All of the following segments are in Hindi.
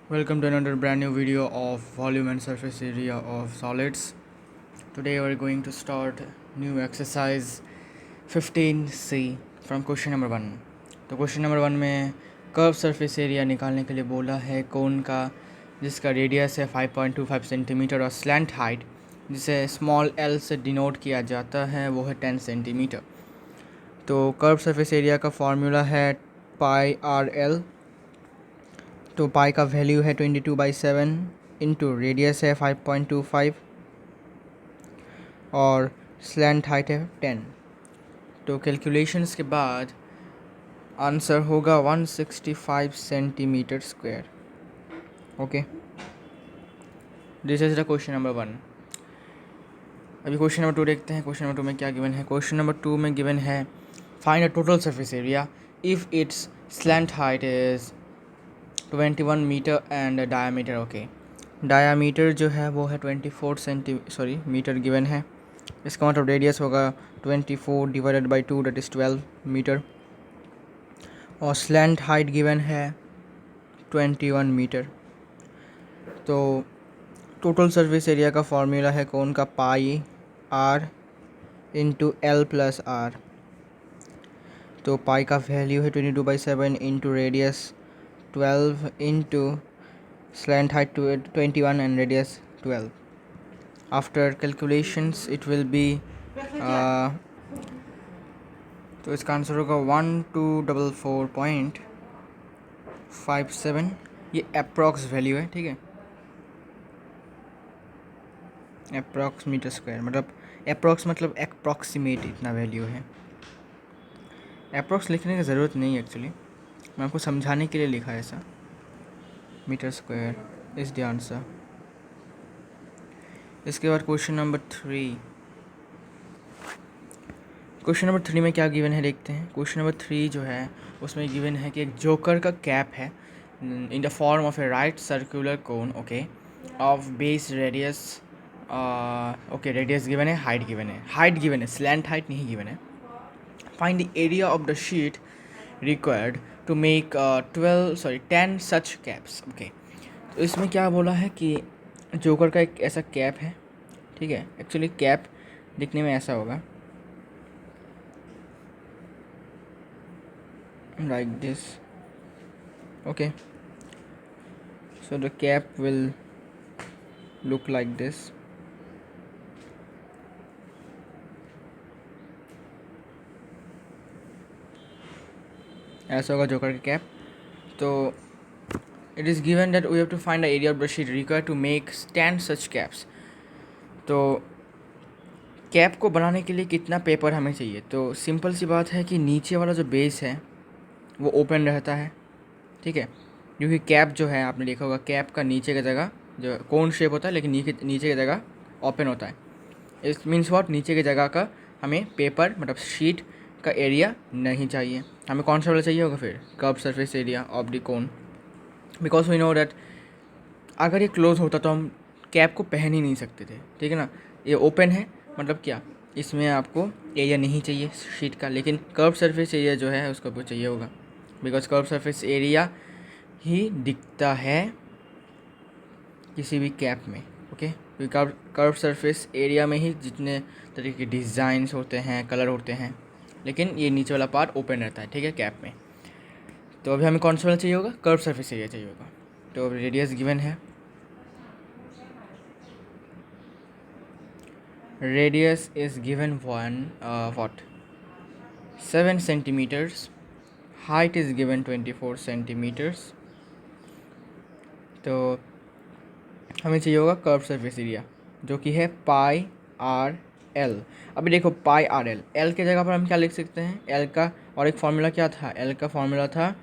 Welcome to another brand new video of volume and surface area of solids. Today we're going to start new exercise 15C from question number 1. तो क्वेश्चन नंबर 1 में कर्व सरफेस एरिया निकालने के लिए बोला है कोन का जिसका रेडियस है 5.25 सेंटीमीटर और स्लैंट हाइट जिसे स्मॉल l से डिनोट किया जाता है वो है 10 सेंटीमीटर. तो कर्व सरफेस एरिया का फॉर्मूला है पाई आर एल. तो पाई का वैल्यू है 22/7 इंटू रेडियस है 5.25 और स्लैंट हाइट है 10. तो कैलकुलेशंस के बाद आंसर होगा 165 centimetre square. Okay, this is the question number 1. अभी क्वेश्चन नंबर 2 देखते हैं. क्वेश्चन नंबर 2 में क्या गिवन है. क्वेश्चन नंबर 2 में गिवन है find a total surface area if its slant height is 21 meter and diameter. Okay, diameter जो है वो है 24 मीटर गिवन है. इसका मतलब रेडियस होगा 24 divided by 2 that is 12 metre. और स्लैंट हाइट गिवन है 21 मीटर. तो टोटल सरफेस एरिया का फॉर्मूला है कौन का pi r into l plus r. तो पाई का वैल्यू है 22/7 into radius 12 into slant height to 21 and radius 12. After calculations it will be तो इसका आंसर होगा 1244.57. ये अप्रॉक्स वैल्यू है. ठीक है, अप्रॉक्स मीटर स्क्वायर मतलब अप्रॉक्स मतलब अप्रॉक्सीमेट इतना वैल्यू है. अप्रॉक्स लिखने की ज़रूरत नहीं है एक्चुअली, मैं आपको समझाने के लिए लिखा है ऐसा. Meter square is the answer. इसके बाद क्वेश्चन नंबर 3. क्वेश्चन नंबर 3 में क्या गिवन है देखते हैं. क्वेश्चन नंबर 3 जो है उसमें गिवन है कि एक जोकर का कैप है in the form of a right circular cone. Okay, of base radius. Okay, radius given है, हाइट गिवन है. हाइट गिवन है, स्लैंट हाइट नहीं गिवन है. Find the area of the sheet required to make 10 such caps. Okay, तो इसमें क्या बोला है कि जोकर का एक ऐसा कैप है. ठीक है, एक्चुअली कैप दिखने में ऐसा होगा like this. Okay, so the cap will look like this. ऐसा होगा जोकर का कैप. तो it is given that we have to find the area of the sheet required to make 10 such caps. तो कैप को बनाने के लिए कितना पेपर हमें चाहिए. तो सिंपल सी बात है कि नीचे वाला जो बेस है वो ओपन रहता है. ठीक है, क्योंकि कैप जो है आपने देखा होगा कैप का नीचे की जगह जो कोन शेप होता है लेकिन नीचे की जगह ओपन होता है. इस मीन्स व्हाट, नीचे की जगह का हमें पेपर मतलब शीट का एरिया नहीं चाहिए. हमें कौन सा वाला चाहिए होगा फिर, curve surface area of the cone. Because we know that अगर ये क्लोज होता तो हम कैप को पहन ही नहीं सकते थे. ठीक है ना, ये ओपन है मतलब क्या, इसमें आपको एरिया नहीं चाहिए शीट का. लेकिन कर्व सरफेस एरिया जो है उसको आपको चाहिए होगा बिकॉज कर्व सरफेस एरिया ही दिखता है किसी भी कैप में. ओके, कर्व सरफेस एरिया में ही जितने तरीके के डिज़ाइंस होते हैं, कलर होते हैं, लेकिन ये नीचे वाला पार्ट ओपन रहता है. ठीक है, कैप में. तो अभी हमें कौन सा वाला चाहिए होगा, कर्व सरफेस एरिया चाहिए होगा. तो रेडियस गिवन है, radius is given 7 centimeters. Height is given 24 centimeters. तो हमें चाहिए होगा कर्व सरफेस एरिया जो कि है पाई आर एल. अभी देखो पाई आर एल, एल के जगह पर हम क्या लिख सकते हैं, एल का और एक फार्मूला क्या था, एल का फार्मूला था,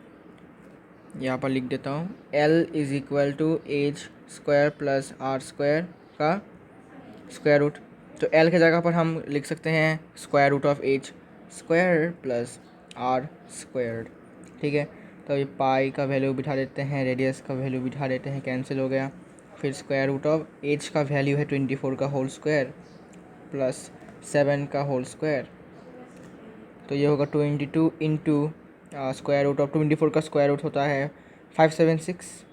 यहाँ पर लिख देता हूँ, L is equal to H square plus are square का स्क्वायर रूट. तो एल के जगह पर हम लिख सकते हैं square root of H square plus are square. ठीक है, तो ये पाई का वैल्यू बिठा देते हैं, रेडियस का वैल्यू बिठा देते हैं, कैंसिल हो गया. फिर स्क्वायर रूट ऑफ एच का वैल्यू है 24 का होल स्क्वायर प्लस 7 का होल स्क्वायर. तो ये होगा 22 इंटू स्क्वायर रूट ऑफ 24 का स्क्वायर रूट होता है 576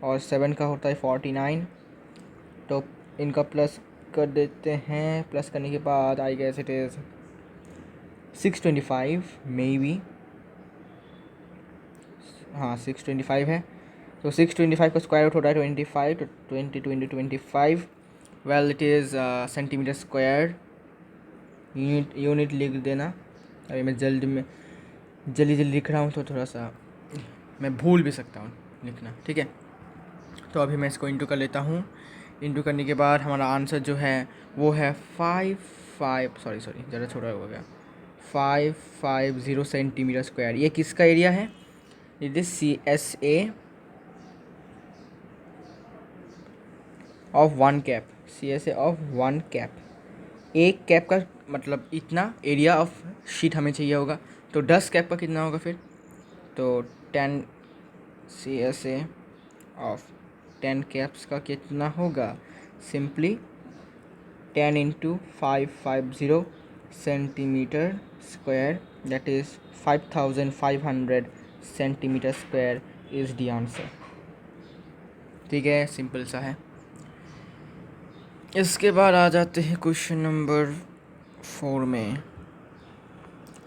और 7 का होता है 49। तो इनका प्लस कर देते हैं, प्लस करने के बाद I guess it is 625 maybe, हाँ 625 है। तो 625 का स्क्वायर रूट होता है 25, तो 22 into 25, well it is centimetre square. Unit लिख देना। अभी मैं जल्दी लिख रहा हूँ तो थोड़ा सा मैं भूल भी सकता हूँ लिखना, ठीक है। तो अभी मैं इसको इंटू कर लेता हूँ। इंटू करने के बाद हमारा आंसर जो है वो है 5 सॉरी ज़रा छोटा हो गया, 550 सेंटीमीटर स्क्वायर। ये किसका एरिया है? It is CSA of 1 cap, CSA of 1 cap. एक कैप का मतलब इतना एरिया ऑफ शीट हमें चाहिए होगा, तो 10 कैप का कितना होगा फिर? तो 10 CSA ऑफ 10 कैप्स का कितना होगा? Simply 10 into 550 centimetre square, that is 5500 centimetre square is the answer. ठीक है, सिंपल सा है। इसके बाद आ जाते हैं क्वेश्चन नंबर 4 में।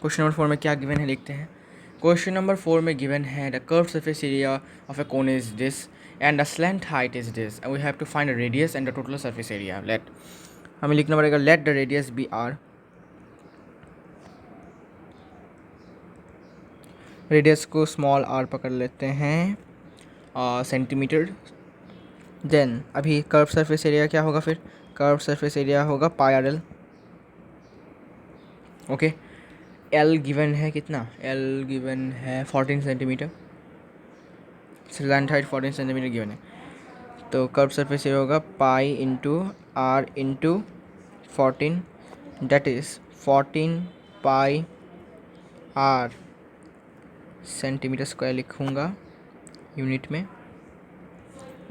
क्वेश्चन नंबर 4 में क्या गिवन है देखते हैं। क्वेश्चन नंबर 4 में गिवन है the curve surface area of a cone is this and the slant height is this and we have to find the radius and the total surface area. हमें लिखना पड़ेगा let the radius be r. Radius को स्मॉल आर पकड़ लेते हैं, सेंटीमीटर। देन अभी कर्व सरफेस एरिया क्या होगा फिर? कर्व सरफेस एरिया होगा pi are l. Okay, l given है कितना? एल गिवन है 14 centimetre, slant height 14 centimetre given है। तो कर्व सरफेस एरिया होगा pi into R into 14, that is 14 pi R centimetre square लिखूँगा यूनिट में।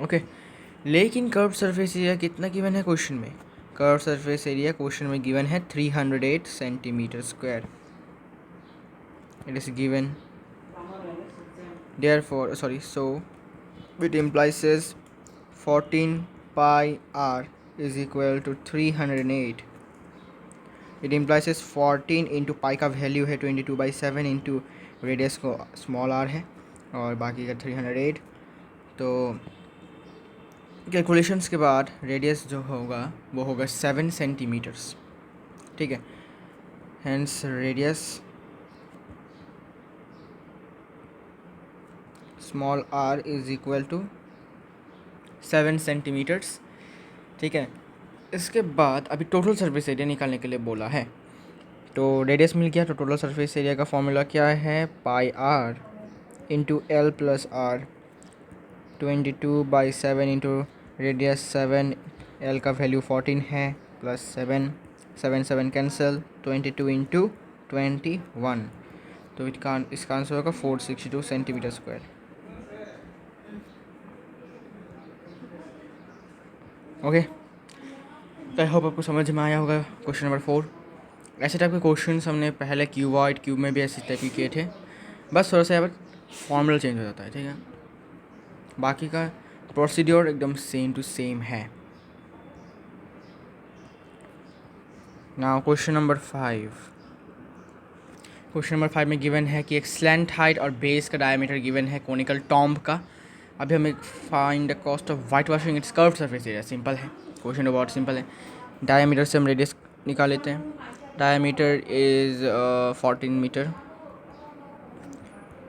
ओके, लेकिन कर्व सरफेस एरिया कितना गिवन है क्वेश्चन में? कर्व सरफेस एरिया क्वेश्चन में गिवन है 308 centimetre square. It is given, therefore so it implies 14 pi r is equal to 308. It implies 14 into pi का वैल्यू है 22/7 इंटू रेडियस को स्मॉल r है और बाकी का 308। तो कैलकुलेशंस के बाद रेडियस जो होगा वो होगा 7 सेंटीमीटर्स, ठीक है। Hence radius small r is equal to 7 centimetres, ठीक है। इसके बाद अभी टोटल सरफेस एरिया निकालने के लिए बोला है। तो रेडियस मिल गया, तो टोटल सरफेस एरिया का फॉर्मूला क्या है? Pi r into l plus r, 22/7 into radius 7, l का वैल्यू 14 है, प्लस 7 7 7 कैंसिल, 22 इंटू 21, तो इसका आंसर होगा 462 सेंटीमीटर स्क्वायर। ओके, तो आई होप आपको समझ में आया होगा क्वेश्चन नंबर 4। ऐसे टाइप के क्वेश्चन हमने पहले क्यूबॉइड क्यूब में भी ऐसे टाइप के किए थे, बस थोड़ा सा यहाँ पर फॉर्मूला चेंज हो जाता है, ठीक है। बाकी का प्रोसीड्योर एकदम सेम टू सेम है। Now question number 5। Question number 5 में गिवन है कि एक स्लैंट हाइट और बेस का डायमीटर गिवन है कोनिकल टॉम्ब का। अभी हमें find the cost of white washing it's curved surface area. Simple है, क्वेश्चन तो बहुत सिंपल है। डायमीटर से हम रेडियस निकाल लेते हैं। डायमीटर इज़ 14 मीटर,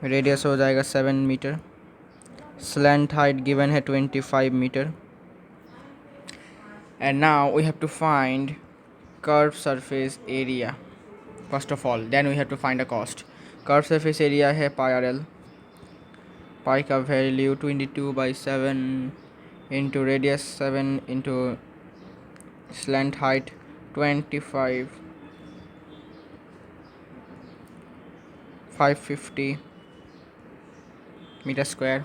रेडियस हो जाएगा 7 मीटर, स्लैंट हाइट गिवन है 25 metre, and now we have to find curve surface area first of all, then we have to find the cost. Curve surface area है पाई आर एल, पाई का value 22/7 into radius 7 into slant height 25, 550 metre square.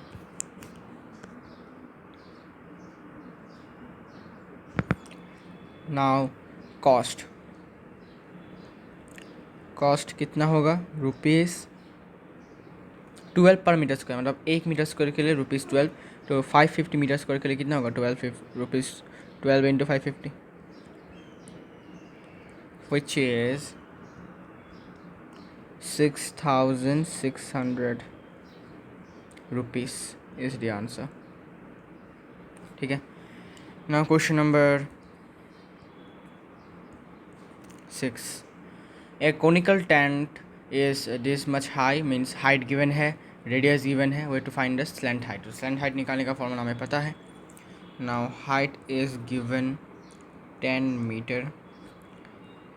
Now cost कितना होगा? रुपीज़ 12 पर मीटर स्क्वायर, मतलब 1 मीटर स्क्वायर के लिए ₹12। तो 550 मीटर स्क्वायर के लिए कितना होगा? ₹12 into 550, which is 6,600 rupees is the answer. ठीक है, now question number 6। A conical tent is this much high, means height given है, रेडियस गिवन है, we to find the slant height. तो स्लैंट हाइट निकालने का फॉर्मूला हमें पता है। Now height is given 10 metre,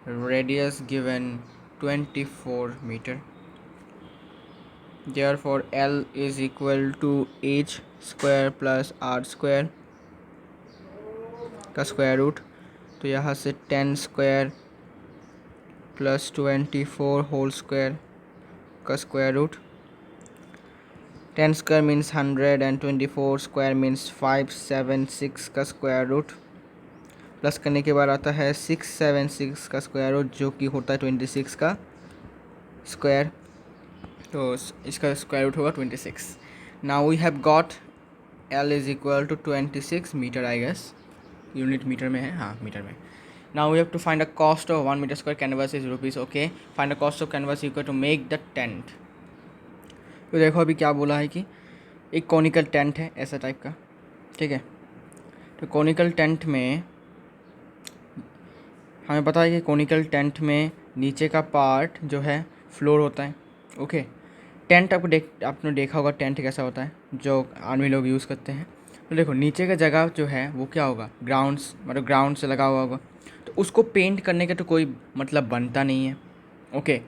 radius given 24 meter, therefore L is equal to h square plus r square का स्क्वायर रूट। तो यहाँ से 10 स्क्वायर प्लस 24 होल स्क्वायर का square root. 10 square means 100 and 24 square means 576 का स्क्वायर रूट। प्लस करने के बाद आता है 676 का स्क्वायर रूट, जो कि होता है 26 का स्क्वायर। तो इसका स्क्वायर रूट होगा 26। Now we have got L is equal to 26 metre, I guess unit metre में है, हाँ मीटर में। Now we have to find the cost of 1 metre square canvas is rupees. Okay, find the cost of canvas equal to make the tent. तो देखो अभी क्या बोला है कि एक कॉनिकल टेंट है ऐसा टाइप का, ठीक है। तो कॉनिकल टेंट में हमें पता है कि कॉनिकल टेंट में नीचे का पार्ट जो है फ्लोर होता है। ओके, टेंट आपने देखा होगा टेंट कैसा होता है जो आर्मी लोग यूज़ करते हैं। तो देखो नीचे का जगह जो है वो क्या होगा? ग्राउंड्स, मतलब ग्राउंड से लगा हुआ होगा। तो उसको पेंट करने का तो कोई मतलब बनता नहीं है। ओके,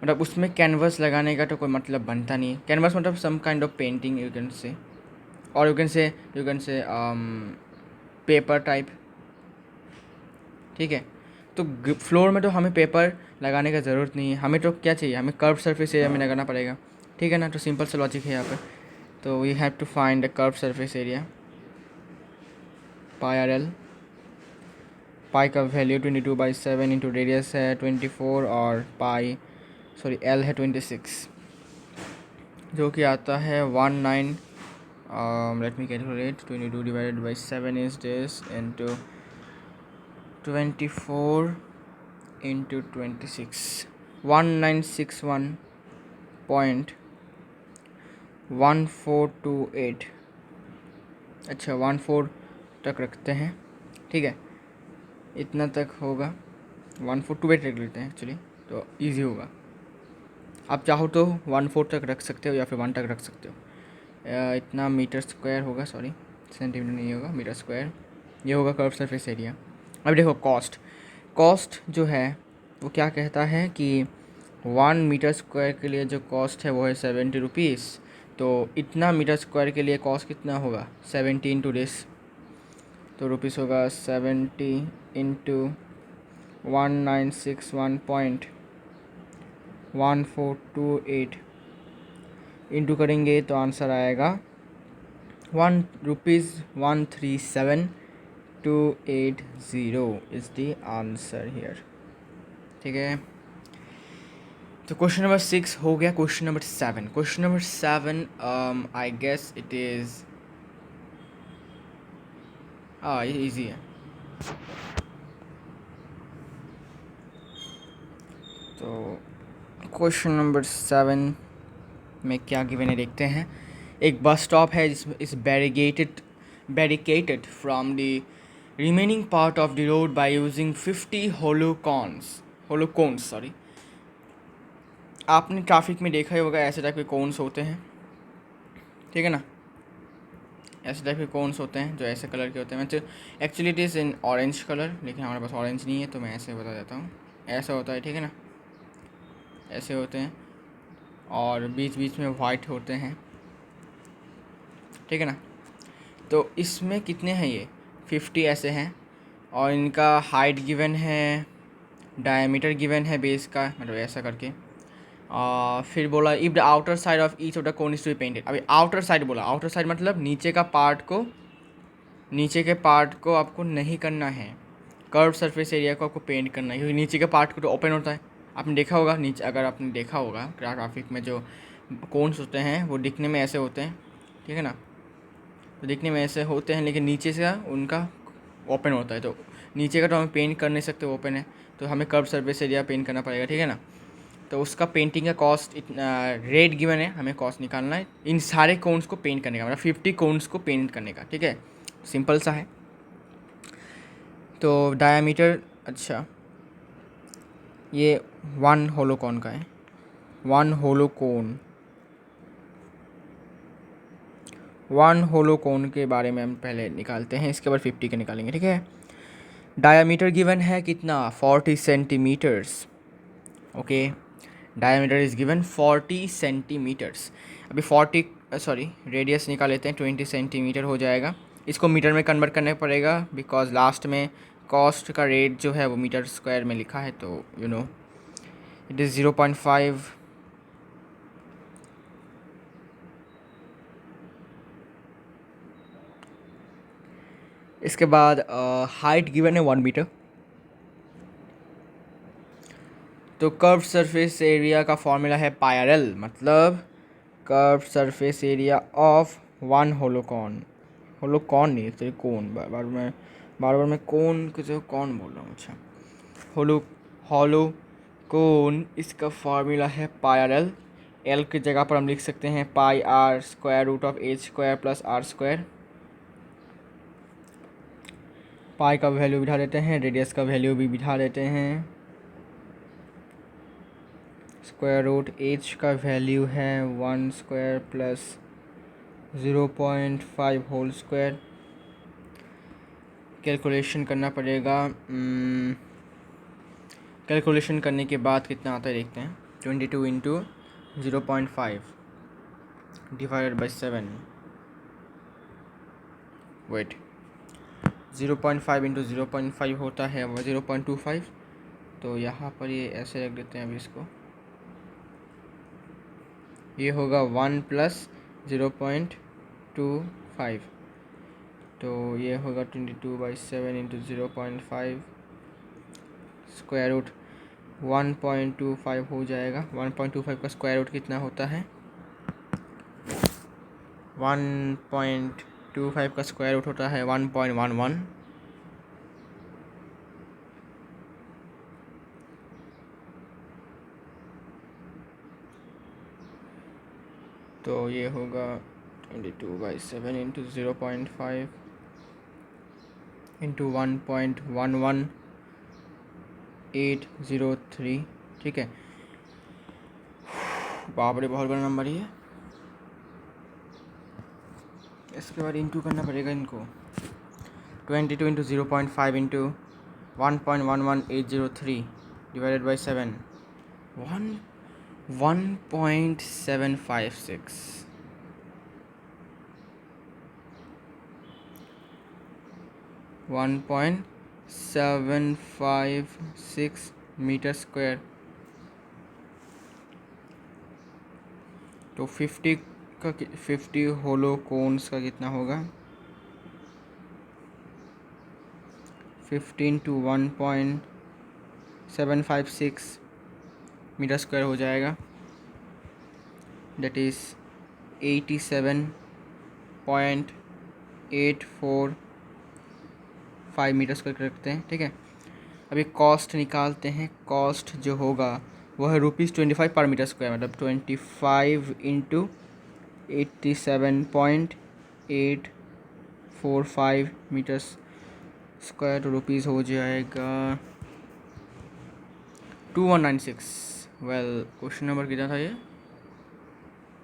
मतलब उसमें कैनवस लगाने का तो कोई मतलब बनता नहीं है। कैनवस मतलब some kind of painting you can say, और you can say paper type, ठीक है। तो फ्लोर में तो हमें पेपर लगाने का ज़रूरत नहीं है, हमें तो क्या चाहिए? हमें कर्व सरफेस एरिया में लगाना पड़ेगा, ठीक है ना। तो सिंपल सा लॉजिक है यहाँ पे। तो we have to find the curve surface area. Pi R L, pi का वैल्यू 22/7 इंटू रेडियस है 24 और एल है 26, जो कि आता है 19। Let me calculate, 22 divided by 7 is this into 24 into 26, 1961.1428। अच्छा 14 तक रखते हैं, ठीक है, इतना तक होगा। 1428 रख लेते हैं एक्चुअली, तो इजी होगा। आप चाहो तो 14 तक रख सकते हो या फिर 1 तक रख सकते हो। इतना मीटर स्क्वायर होगा, सॉरी सेंटीमीटर नहीं होगा, मीटर स्क्वायर। ये होगा कर्व सरफेस एरिया। अब देखो कॉस्ट जो है वो क्या कहता है कि 1 मीटर स्क्वायर के लिए जो कॉस्ट है वो है 70 रुपीज़। तो इतना मीटर स्क्वायर के लिए कॉस्ट कितना होगा? 70 इंटू दिस, तो रुपीज़ होगा 70 इंटू 1961.1428 इंटू करेंगे तो आंसर आएगा ₹137,280 इज़ द आंसर हियर, ठीक है। तो क्वेश्चन नंबर 6 हो गया। Question number 7 I guess it is ये इजी है। तो क्वेश्चन नंबर 7 में क्या गिवन है देखते हैं। एक बस स्टॉप है जिसमें is barricaded from the remaining part of the road by using 50 hollow cones, sorry. आपने ट्रैफिक में देखा ही होगा ऐसे टाइप के कोन्स होते हैं, ठीक है ना। ऐसे टाइप के कोन्स होते हैं जो ऐसे कलर के होते हैं। मतलब actually it is in orange colour, लेकिन हमारे पास ऑरेंज नहीं है तो मैं ऐसे बता देता हूँ। ऐसा होता है, ठीक है ना, ऐसे होते हैं और बीच बीच में वाइट होते हैं, ठीक है ना। तो इसमें कितने हैं? ये 50 ऐसे हैं और इनका हाइट गिवन है, डायमीटर गिवन है बेस का, मतलब ऐसा करके। फिर बोला if the outer side of each of the cone is to be painted. अभी आउटर साइड बोला, आउटर साइड मतलब नीचे के पार्ट को आपको नहीं करना है, कर्व सरफेस एरिया को आपको पेंट करना है, क्योंकि नीचे के पार्ट को तो ओपन होता है। आपने देखा होगा नीचे, अगर आपने देखा होगा ट्रैफिक में जो कोन्स होते हैं वो दिखने में ऐसे होते हैं, ठीक है ना। तो दिखने में ऐसे होते हैं लेकिन नीचे से उनका ओपन होता है। तो नीचे का तो हम पेंट कर नहीं सकते, ओपन है, तो हमें कर्व सरफेस एरिया पेंट करना पड़ेगा, ठीक है ना। तो उसका पेंटिंग का कॉस्ट इतना रेट गिवन है, हमें कॉस्ट निकालना है इन सारे कोन्स को पेंट करने का, मतलब 50 कोन्स को पेंट करने का, ठीक है। सिंपल सा है। तो डायामीटर, अच्छा ये 1 होलो कोन का है, 1 होलो कोन, 1 होलो कोन के बारे में हम पहले निकालते हैं, इसके बाद 50 के निकालेंगे, ठीक है। डायामीटर गिवन है कितना, 40 centimetres, okay. Diameter is given 40 centimetres. अभी 40 सॉरी रेडियस निकाल लेते हैं, 20 सेंटीमीटर हो जाएगा। इसको मीटर में कन्वर्ट करना पड़ेगा बिकॉज लास्ट में कॉस्ट का रेट जो है वो मीटर स्क्वायर में लिखा है, तो यू नो इट इज़ 0.5। इसके बाद हाइट गिवन है 1 मीटर। तो कर्व सरफेस एरिया का फॉर्मूला है पायरल, मतलब कर्व सरफेस एरिया ऑफ 1 होलोकॉन, होलोकॉन नहीं तो कोन, बार बार मैं कोन कुछ कौन बोल रहा हूँ, अच्छा होलो कोन, इसका फार्मूला है पायरल। एल की जगह पर हम लिख सकते हैं pi r square root of H square plus are square. Pi का वैल्यू बिठा देते हैं, रेडियस का वैल्यू भी बिठा देते हैं। स्क्वायर रूट एच का वैल्यू है 1 square plus 0.5 whole square. Calculation करना पड़ेगा, कैलकुलेशन करने के बाद कितना आता है देखते हैं। 22 into 0.5 divided by 7, wait 0.5 into 0.5 होता है 0.25। तो यहाँ पर ये ऐसे रख देते हैं अभी इसको, ये होगा 1 प्लस 0.25, तो ये होगा 22/7 इंटू 0.5 स्क्वायर रूट 1.25 हो जाएगा। 1.25 का स्क्वायर रूट कितना होता है, 1.25 का स्क्वायर रूट होता है 1.11। तो ये होगा 22/7 इंटू 0.5 इंटू 1.11803, ठीक है। बाप रे बहुत बड़ा नंबर ही है। इसके बाद इंटू करना पड़ेगा इनको, 22 into 0.5 into 1.11803 divided by 7, 1.756, 1.756 metre square. तो 50 होलो कोन्स का कितना होगा, 15 टू 1.756 मीटर स्क्वायर हो जाएगा, दैट इज़ 87.845 मीटर स्क्वायर रखते हैं, ठीक है। अभी कॉस्ट निकालते हैं। कॉस्ट जो होगा वह है ₹25 पर मीटर स्क्वायर, मतलब 25 इंटू 87.845 मीटर स्क्वायर, तो रुपीज़ हो जाएगा 2196। वेल क्वेश्चन नंबर कितना था ये,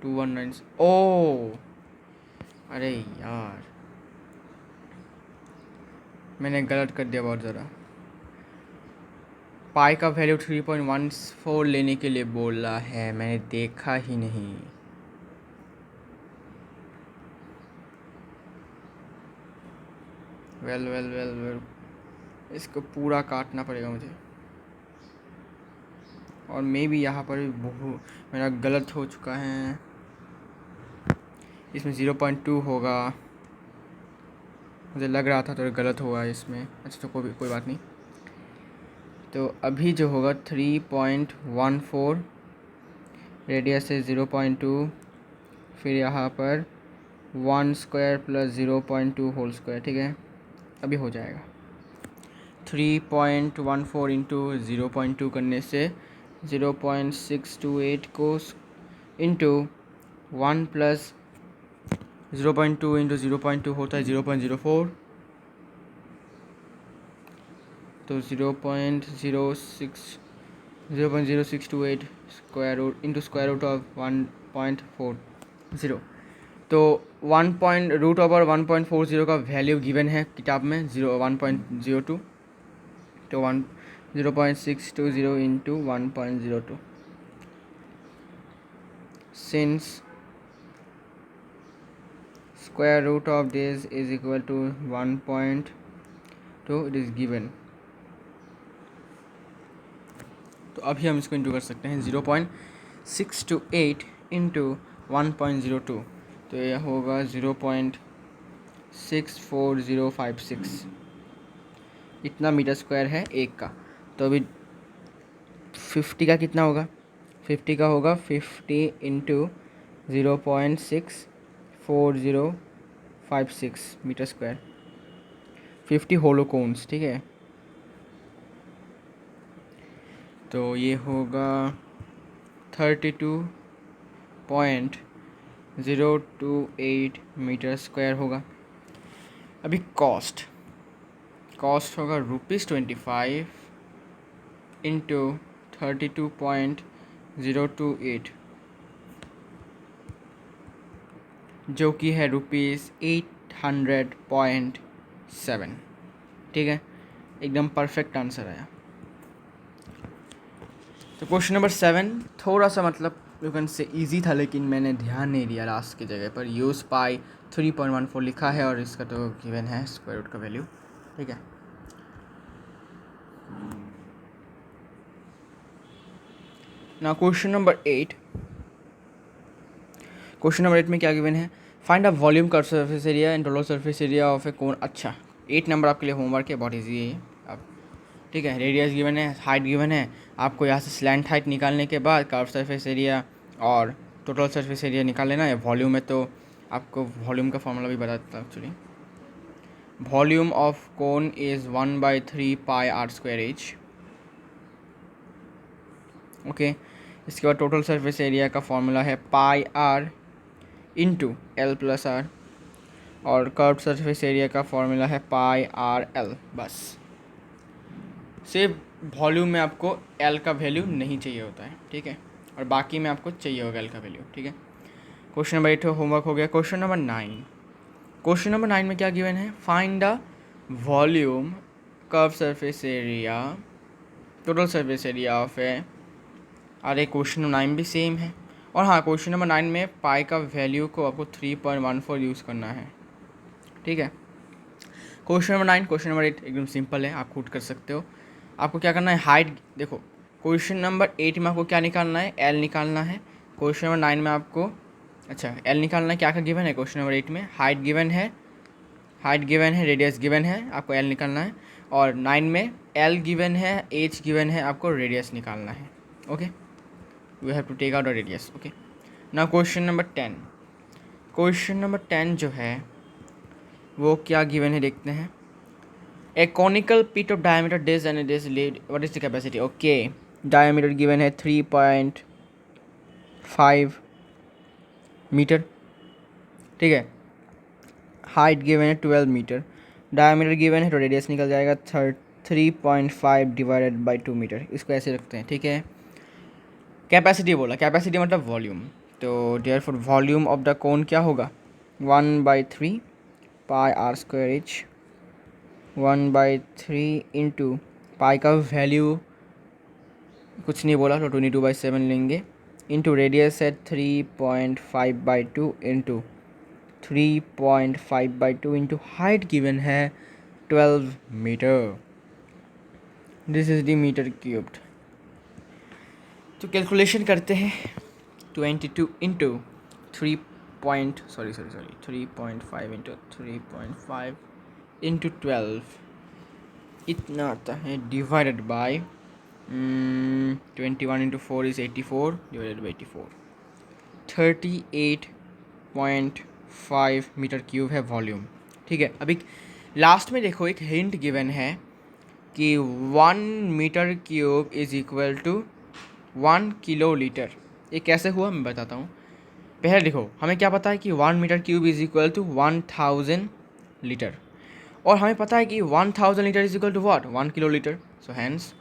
2196। ओ अरे यार मैंने गलत कर दिया बहुत ज़रा। पाई का वैल्यू 3.14 लेने के लिए बोला है, मैंने देखा ही नहीं। वेल इसको पूरा काटना पड़ेगा मुझे, और मे भी यहाँ पर भी मेरा गलत हो चुका है। इसमें 0.2 होगा, मुझे लग रहा था तो गलत हुआ इसमें। अच्छा तो कोई बात नहीं। तो अभी जो होगा 3.14 रेडियस है 0.2, फिर यहाँ पर 1 स्क्वायर प्लस 0.2 होल स्क्वायर, ठीक है। अभी हो जाएगा 3.14 इंटू 0.2 करने से 0.628 को इंटू 1 प्लस 0.2 इंटू 0.2 होता है 0.04, तो 0.0628 square root into square root of 1.40, तो 1.√1.40 का वैल्यू गिवन है किताब में 1.02, तो 0.620 into 1.02, since square root of this is equal to 1.2, it is given। तो अभी हम इसको इंटू कर सकते हैं 0.628 इंटू 1.02, तो यह होगा 0.64056, इतना मीटर स्क्वायर है एक का। तो अभी 50 का कितना होगा, 50 का होगा 50 into 0.64056 metre square, 50 hollow cons, ठीक है। तो ये होगा 32.028 मीटर स्क्वायर होगा। अभी कॉस्ट होगा ₹25 इंटू 32.028, जो कि है ₹800.7, ठीक है। एकदम परफेक्ट आंसर आया। तो क्वेश्चन नंबर 7 थोड़ा सा मतलब यू कैन से ईजी था, लेकिन मैंने ध्यान नहीं दिया लास्ट की जगह पर। यूज़ पाई 3.14 लिखा है और इसका तो गिवन है स्क्वायर रूट का वैल्यू, ठीक है। ना क्वेश्चन नंबर 8 में क्या गिवन है, find a volume curve surface area and total surface area of a cone. अच्छा 8 नंबर आपके लिए होमवर्क है, बहुत ईजी है ये अब, ठीक है। रेडियस गिवन है, हाइट गिवन है, आपको यहाँ से स्लैंट हाइट निकालने के बाद कर्व सरफेस एरिया और टोटल सरफेस एरिया निकाल लेना है। वॉल्यूम है तो आपको वॉल्यूम का फॉर्मूला भी बता देता हूँ actually. Volume of cone is 1/3 pi r square h, okay. इसके बाद टोटल सरफेस एरिया का फॉर्मूला है pi r into l plus r, और कर्व सरफेस एरिया का फॉर्मूला है पाई आर एल। बस सिर्फ वॉल्यूम में आपको एल का वैल्यू नहीं चाहिए होता है, ठीक है, और बाकी में आपको चाहिए होगा एल का वैल्यू, ठीक है। क्वेश्चन नंबर 8 होमवर्क हो गया। क्वेश्चन नंबर 9 में क्या गिवन है, find the volume curve surface area total surface area of a. अरे क्वेश्चन नंबर 9 भी सेम है, और हाँ क्वेश्चन नंबर 9 में पाई का वैल्यू को आपको 3.14 यूज़ करना है, ठीक है। क्वेश्चन नंबर 9, क्वेश्चन नंबर 8 एकदम सिंपल है, आप खुद कर सकते हो। आपको क्या करना है, हाइट देखो, क्वेश्चन नंबर 8 में आपको क्या निकालना है, एल निकालना है। क्वेश्चन नंबर 9 में आपको अच्छा एल निकालना है, क्या गिवन है क्वेश्चन नंबर 8 में, हाइट गिवन है, रेडियस गिवन है, आपको एल निकालना है। और 9 में एल गिवन है, एच गिवन है, आपको रेडियस निकालना है, okay. We have to take out the radius, okay. Now question number 10 जो है वो क्या गिवन है देखते हैं। A conical pit of diameter this and this lead, what is the capacity, okay. Diameter given है 3.5 मीटर, ठीक है। हाइट गिवन है 12 मीटर, डायमीटर गिवन है तो रेडियस निकल जाएगा 3.5 डिवाइडेड बाई 2 मीटर, इसको ऐसे रखते हैं, ठीक है। कैपेसिटी बोला, कैपेसिटी मतलब वॉल्यूम, तो therefore volume of the cone क्या होगा, 1/3 pi r square h, 1/3 into pi का वैल्यू कुछ नहीं बोला तो 22/7 लेंगे, इंटू रेडियस है 3.5/2 इंटू 3.5/2 इंटू हाइट गिवन है 12 metre, this is the metre cubed. तो कैलकुलेशन करते हैं, 22 इंटू 3.5 इंटू 3.5 इंटू 12 इतना आता है, divided by 21 into 4 is 84 divided by 84. 38.5 metre cube है वॉल्यूम। ठीक है, अभी लास्ट में देखो एक हिंट गिवन है कि 1 metre cube is equal to 1 kilo litre. ये कैसे हुआ मैं बताता हूँ। पहले देखो, हमें क्या पता है कि 1 metre cube is equal to 1000 litre, और हमें पता है कि 1000 litre is equal to what, 1 kilo litre. So hence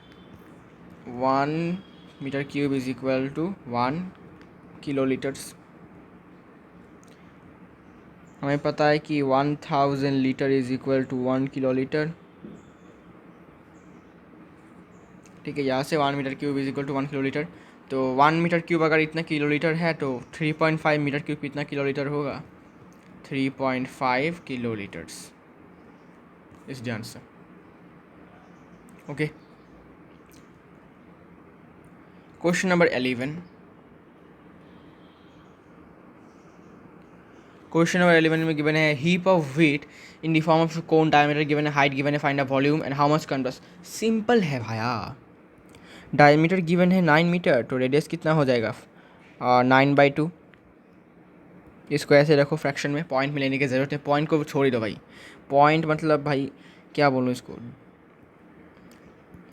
1 metre cube is equal to 1 kilo litres. हमें पता है कि 1000 litre is equal to 1 kilo litre. ठीक है, यहाँ से 1 metre cube is equal to 1 kilo litre. तो 1 मीटर क्यूब अगर इतना किलो लीटर है तो 3.5 मीटर क्यूब कितना किलो लीटर होगा, 3.5 kilo litres is the answer. Okay, question number 11। Question number 11 में गिवन है heap of wheat in the form of cone, diameter given है, हाइट गिवन है, find the volume and how much canvas. Simple है भाया, डायमीटर गिवन है 9 मीटर, तो रेडियस कितना हो जाएगा 9/2। इसको ऐसे रखो फ्रैक्शन में, पॉइंट में लेने की ज़रूरत है, पॉइंट को छोड़ ही दो भाई। पॉइंट मतलब भाई क्या बोलूँ इसको,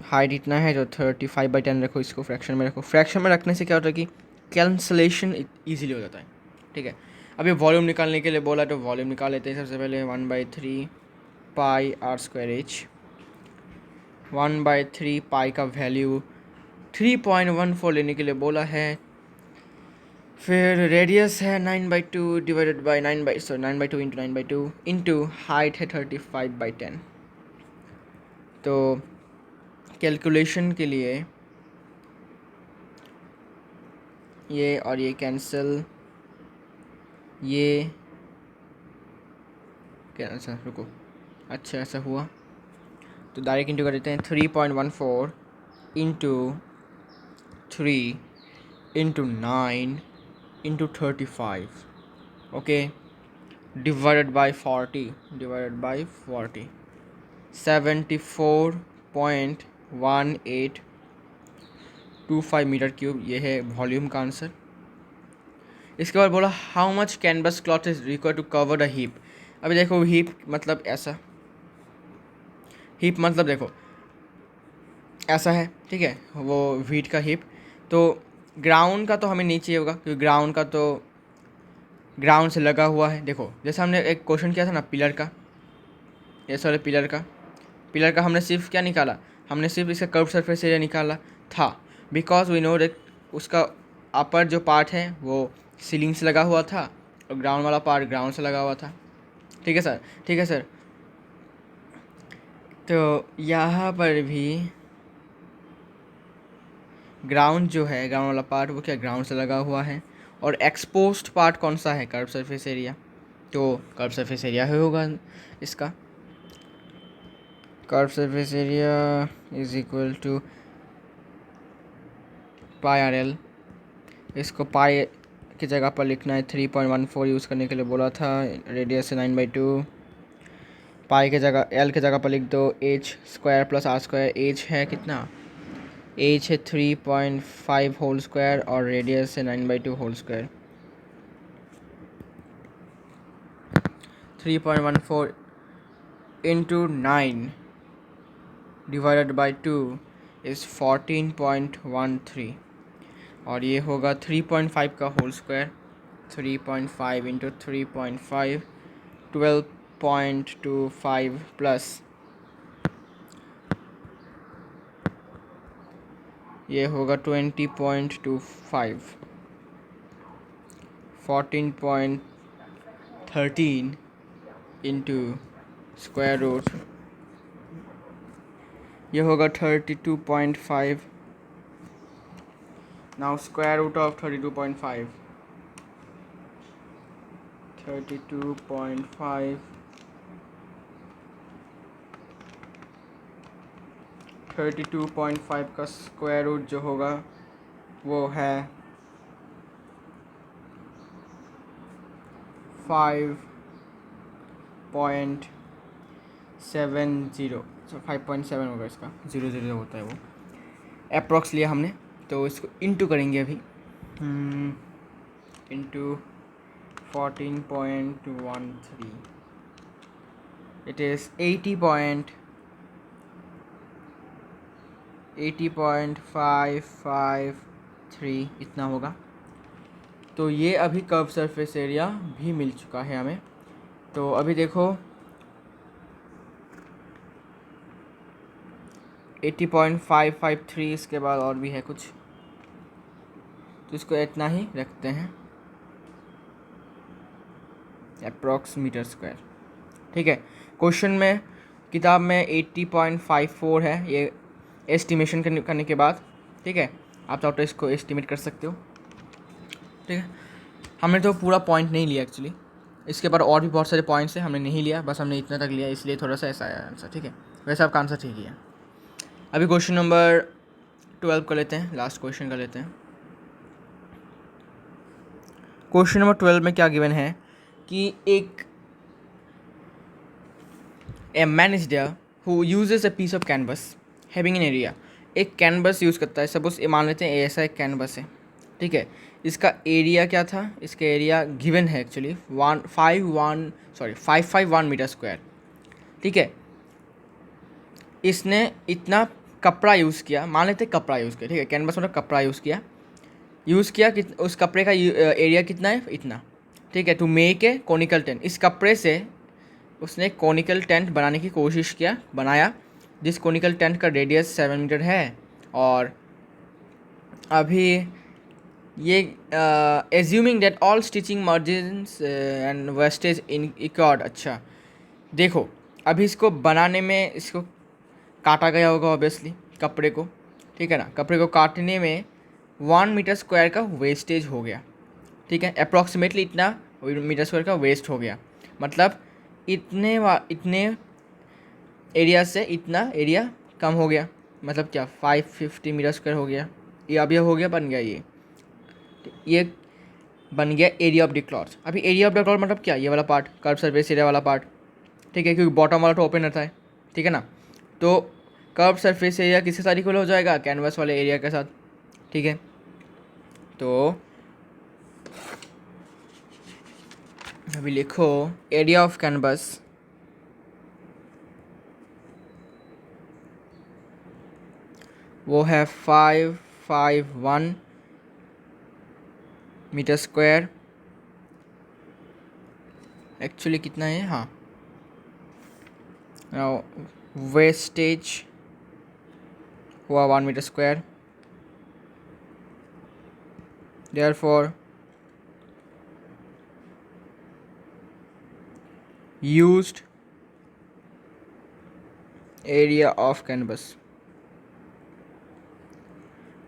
हाइट इतना है तो 35/10 रखो, इसको फ्रैक्शन में रखो। फ्रैक्शन में रखने से क्या होता है कि कैंसलेशन ईजिली हो जाता है। ठीक है, अभी वॉल्यूम निकालने के लिए बोला तो वॉल्यूम निकाल लेते हैं। सबसे पहले 1/3 पाई r²h। 1/3 पाई का वैल्यू 3.14 लेने के लिए बोला है। फिर रेडियस है 9/2 divided by 9/2 into 9/2 into height है 35/10। तो कैलकुलेशन के लिए ये और ये कैंसिल, ये क्या, अच्छा रुको, अच्छा ऐसा हुआ तो डायरेक्ट इंटू कर देते हैं। 3.14 into 3 into 9 into 35, okay, divided by 40, 74.1825 metre cube, ये है वॉल्यूम का आंसर। इसके बाद बोला how much canvas cloth is required to cover the heap. अभी देखो हीप मतलब ऐसा, हीप मतलब देखो ऐसा है, ठीक है, वो वीट का हीप। तो ग्राउंड का तो हमें नीचे होगा, क्योंकि ग्राउंड का तो ग्राउंड से लगा हुआ है। देखो जैसे हमने एक क्वेश्चन किया था ना पिलर का, ये सारे पिलर का हमने सिर्फ क्या निकाला, हमने सिर्फ इसका कर्व सरफेस एरिया निकाला था, बिकॉज वी नो दैट उसका अपर जो पार्ट है वो सीलिंग से लगा हुआ था और ग्राउंड वाला पार्ट ग्राउंड से लगा हुआ था। ठीक है सर, ठीक है सर। तो यहाँ पर भी ग्राउंड जो है, ग्राउंड वाला पार्ट वो क्या ग्राउंड से लगा हुआ है, और एक्सपोज्ड पार्ट कौन सा है, कर्व सरफेस एरिया। तो कर्व सरफेस एरिया ही होगा इसका। Curve surface area is equal to pi RL। इसको पाई की जगह पर लिखना है, 3.14 यूज़ करने के लिए बोला था। रेडियस है 9/2, पाई के जगह L की जगह पर लिख दो h² प्लस r²। h है कितना, h है 3.5 होल स्क्वायर और रेडियस है 9/2 whole square. 3.14 into 9 divided by 2 is 14.13, और ये होगा 3.5 का होल स्क्वायर। 3.5 इंटू 3.5 12.25 प्लस ये होगा 20.25, 14.13 इंटू स्क्वायर रूट, ये होगा 32.5। नाउ स्क्वायर रूट ऑफ 32.5, 32.5 32.5 का स्क्वायर रूट जो होगा वो है 5.70, 5.7 होगा इसका, 0 0 होता है वो। अप्रॉक्स लिया हमने, तो इसको इंटू करेंगे अभी, इंटू 14.13, इट इज़ 80.553 इतना होगा। तो ये अभी कर्व सरफेस एरिया भी मिल चुका है हमें। तो अभी देखो 80.553, इसके बाद और भी है कुछ, तो इसको इतना ही रखते हैं, अप्रॉक्स मीटर स्क्वायर। ठीक है, क्वेश्चन में किताब में 80.54 है, ये एस्टिमेशन करने के बाद। ठीक है, आप चाहो तो इसको एस्टिमेट कर सकते हो। ठीक है, हमने तो पूरा पॉइंट नहीं लिया एक्चुअली, इसके बाद और भी बहुत सारे पॉइंट्स हैं, हमने नहीं लिया, बस हमने इतना तक लिया, इसलिए थोड़ा सा ऐसा आया आंसर। ठीक है, वैसे आपका आंसर ठीक ही है। अभी क्वेश्चन नंबर 12 कर लेते हैं, लास्ट क्वेश्चन कर लेते हैं। क्वेश्चन नंबर 12 में क्या गिवन है कि एक a man is there who uses a piece of canvas having an area. एक कैनवस यूज़ करता है, सपोज मान लेते हैं ऐसा एक कैनवस है। ठीक है, इसका एरिया क्या था, इसका एरिया गिवन है एक्चुअली 551 मीटर स्क्वायर। ठीक है, इसने इतना कपड़ा यूज़ किया, मान लेते कपड़ा यूज़ किया। ठीक है, कैनवस मतलब कपड़ा यूज़ किया कि उस कपड़े का एरिया कितना है, इतना। ठीक है, to make a conical tent, इस कपड़े से उसने कोनिकल टेंट बनाने की कोशिश बनाया, जिस कोनिकल टेंट का रेडियस 7 मीटर है। और अभी ये assuming that all stitching margins and wastage incurred. अच्छा देखो, अभी इसको बनाने में इसको काटा गया होगा ऑब्वियसली कपड़े को। ठीक है ना, कपड़े को काटने में 1 मीटर स्क्वायर का वेस्टेज हो गया। ठीक है, अप्रॉक्सीमेटली इतना मीटर स्क्वायर का वेस्ट हो गया, मतलब इतने एरिया से इतना एरिया कम हो गया, मतलब क्या 550 मीटर स्क्वायर हो गया। ये अब ये हो गया, बन गया ये बन गया एरिया ऑफ द क्लॉथ। अभी एरिया ऑफ द क्लॉथ मतलब क्या, ये वाला पार्ट, कर्व सरफेस एरिया वाला पार्ट। ठीक है, क्योंकि बॉटम वाला तो ओपन रहता है। ठीक है ना, तो कर्व सरफेस एरिया किसके साथ इक्वल हो जाएगा, कैनवस वाले एरिया के साथ। ठीक है, तो अभी लिखो एरिया ऑफ कैनवस वो है 551 मीटर स्क्वायर। एक्चुअली कितना है, हाँ, वेस्टेज हुआ 1 metre square, therefore used area of canvas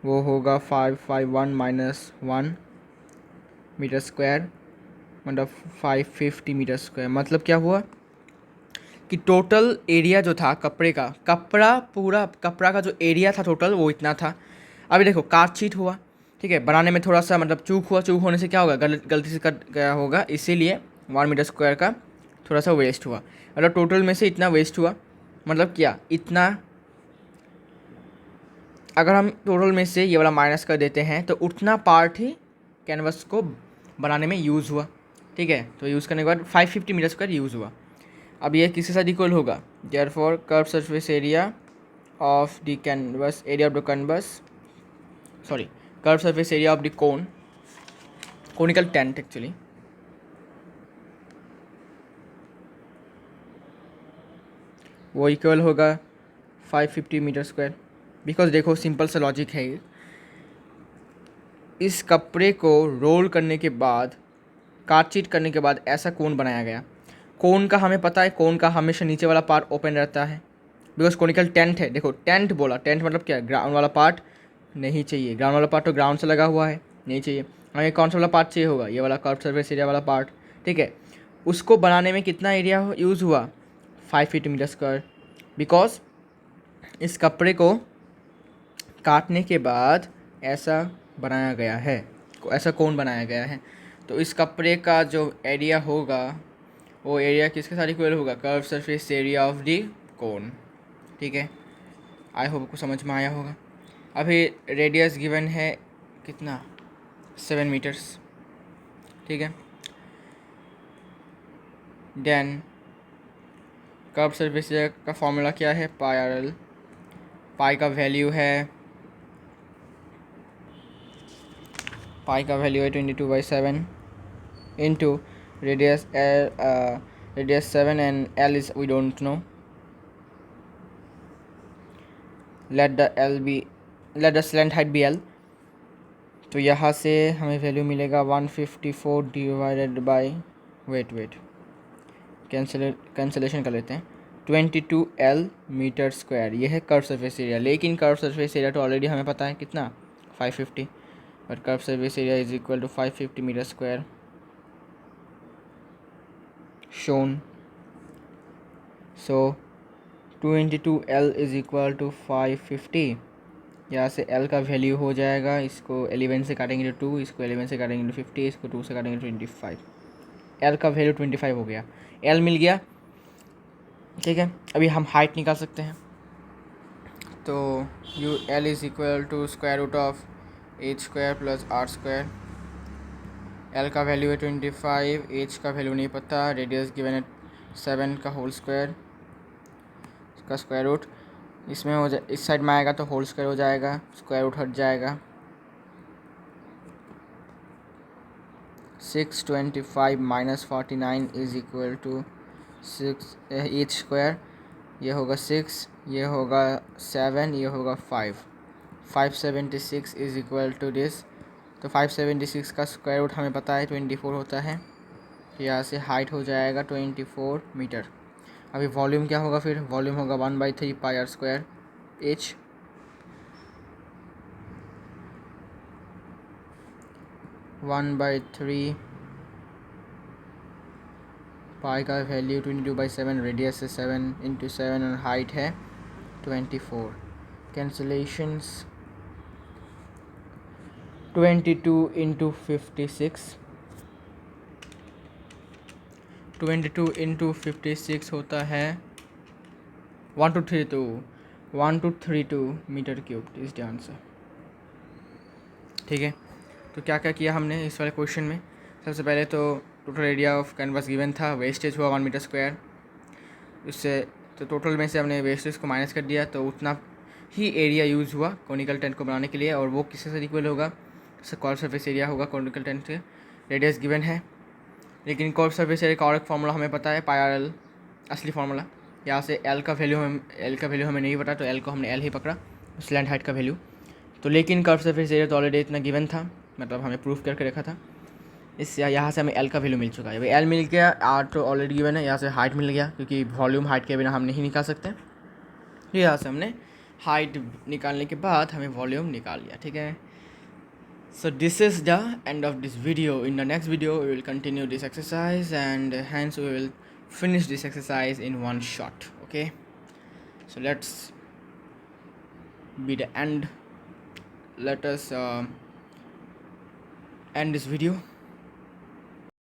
वो होगा 551 माइनस 1 मीटर स्क्वायर, मतलब 550 मीटर स्क्वायर। मतलब क्या हुआ कि टोटल एरिया जो था कपड़े का, कपड़ा का जो एरिया था टोटल वो इतना था। अभी देखो काट छीट हुआ। ठीक है, बनाने में थोड़ा सा मतलब चूक हुआ, चूक होने से क्या होगा, गलती से कट गया होगा, इसीलिए 1 मीटर स्क्वायर का थोड़ा सा वेस्ट हुआ। मतलब टोटल में से इतना वेस्ट हुआ, मतलब क्या इतना, अगर हम टोटल में से ये वाला माइनस कर देते हैं तो उतना पार्ट ही कैनवस को बनाने में यूज़ हुआ। ठीक है, तो यूज़ करने के बाद 550 मीटर स्क्वायर यूज़ हुआ। अब ये किसके साथ इक्वल होगा, therefore curve surface area of the canvas, area of the canvas, sorry, curve surface area of the conical tent actually, वो इक्वल होगा 550 मीटर स्क्वायर। बिकॉज देखो सिंपल सा लॉजिक है ये, इस कपड़े को रोल करने के बाद, काटचीट करने के बाद ऐसा कोन बनाया गया। कोन का हमें पता है, कोन का हमेशा नीचे वाला पार्ट ओपन रहता है, बिकॉज कोनिकल टेंट है। देखो टेंट बोला, टेंट मतलब क्या है, ग्राउंड वाला पार्ट नहीं चाहिए, ग्राउंड वाला पार्ट तो ग्राउंड से लगा हुआ है, नहीं चाहिए हमें। कौन सा वाला पार्ट चाहिए होगा, ये वाला कर्व सरफेस एरिया वाला पार्ट। ठीक है, उसको बनाने में कितना एरिया यूज़ हुआ, 550 मीटर स्क्वायर, बिकॉज इस कपड़े को काटने के बाद ऐसा बनाया गया है, ऐसा कोन बनाया गया है। तो इस कपड़े का जो एरिया होगा वो एरिया किसके साथ इक्वल होगा, curve surface area of the कोन। ठीक है, आई होप आपको समझ में आया होगा। अभी रेडियस गिवन है कितना, 7 मीटर्स, ठीक है। देन कर्व सरफेस एरिया का फॉर्मूला क्या है, पाई आर एल। पाई का वैल्यू है 22/7 into radius radius 7 and L is we don't know. Let the slant height be L. तो यहाँ से हमें वैल्यू मिलेगा 154 डिवाइडेड बाई वेट कैंसलेशन कर लेते हैं, 22L मीटर स्क्वायर। ये है कर्व सरफेस एरिया। लेकिन कर्व सरफेस एरिया तो ऑलरेडी हमें पता है कितना, 550, but curve surface area is equal to 550 metre square shown. So 2 L is equal to 550। यहाँ से L का वैल्यू हो जाएगा, इसको 11 से काटेंगे तो 2, इसको 11 से काटेंगे तो 50, इसको 2 से काटेंगे तो 25। L का वैल्यू 25 हो गया, L मिल गया, ठीक है। अभी हम हाइट निकाल सकते हैं। तो you L is equal to square root of h square plus r square. L का वैल्यू है 25, h का वैल्यू नहीं पता, रेडियस गिवन है 7 का होल स्क्वायर, इसका स्क्वायर रूट इसमें हो जाए, इस साइड में आएगा तो होल स्क्वायर हो जाएगा, स्क्वायर रूट हट जाएगा। 625 minus 49 is equal to 6 H square. ये होगा 6, ये होगा 7, ये होगा 5। 576 इज इक्वल टू दिस। तो 576 का स्क्वायर रूट हमें पता है 24 होता है। तो यहाँ से हाइट हो जाएगा 24 मीटर। अभी वॉल्यूम क्या होगा, फिर वॉल्यूम होगा 1/3 pi r square h. One by three pi का वैल्यू 22/7, रेडियस है 7 इंटू 7 और हाइट है 24। कैंसलेशंस 22 इंटू 56, 22 इंटू 56 होता है 1232 मीटर क्यूब इस ध्यान से, ठीक है। तो क्या क्या किया हमने इस वाले क्वेश्चन में, सबसे पहले तो total area of canvas given था, वेस्टेज हुआ 1 मीटर स्क्वायर। उससे तो टोटल में से हमने वेस्टेज को माइनस कर दिया, तो उतना ही एरिया यूज़ हुआ कॉनिकल टेंट को बनाने के लिए, और वो किससे से इक्वल होगा, कर्व सरफेस एरिया होगा कॉनिकल टेंट से। रेडियस गिवन है, लेकिन कर्व सरफेस एरिया का और एक फार्मूला हमें पता है, पाई आर एल असली फार्मूला। यहाँ से L का वैल्यू हमें नहीं पता, तो L को हमने L ही पकड़ा, स्लैंट हाइट का वैल्यू। तो लेकिन कर्व सरफेस एरिया तो ऑलरेडी इतना गिवन था, मतलब हमें प्रूफ करके रखा था। इससे यहाँ से हमें L का वैल्यू मिल चुका है। अभी L मिल गया, R तो ऑलरेडी गिवन है, यहाँ से हाइट मिल गया, क्योंकि वॉल्यूम हाइट के बिना हम नहीं निकाल सकते। यहाँ से हमने हाइट निकालने के बाद हमें वॉल्यूम निकाल लिया, ठीक है। So this is the end of this video. In the next video we will continue this exercise, and hence we will finish this exercise in one shot, okay. So let's be the end. Let us end this video.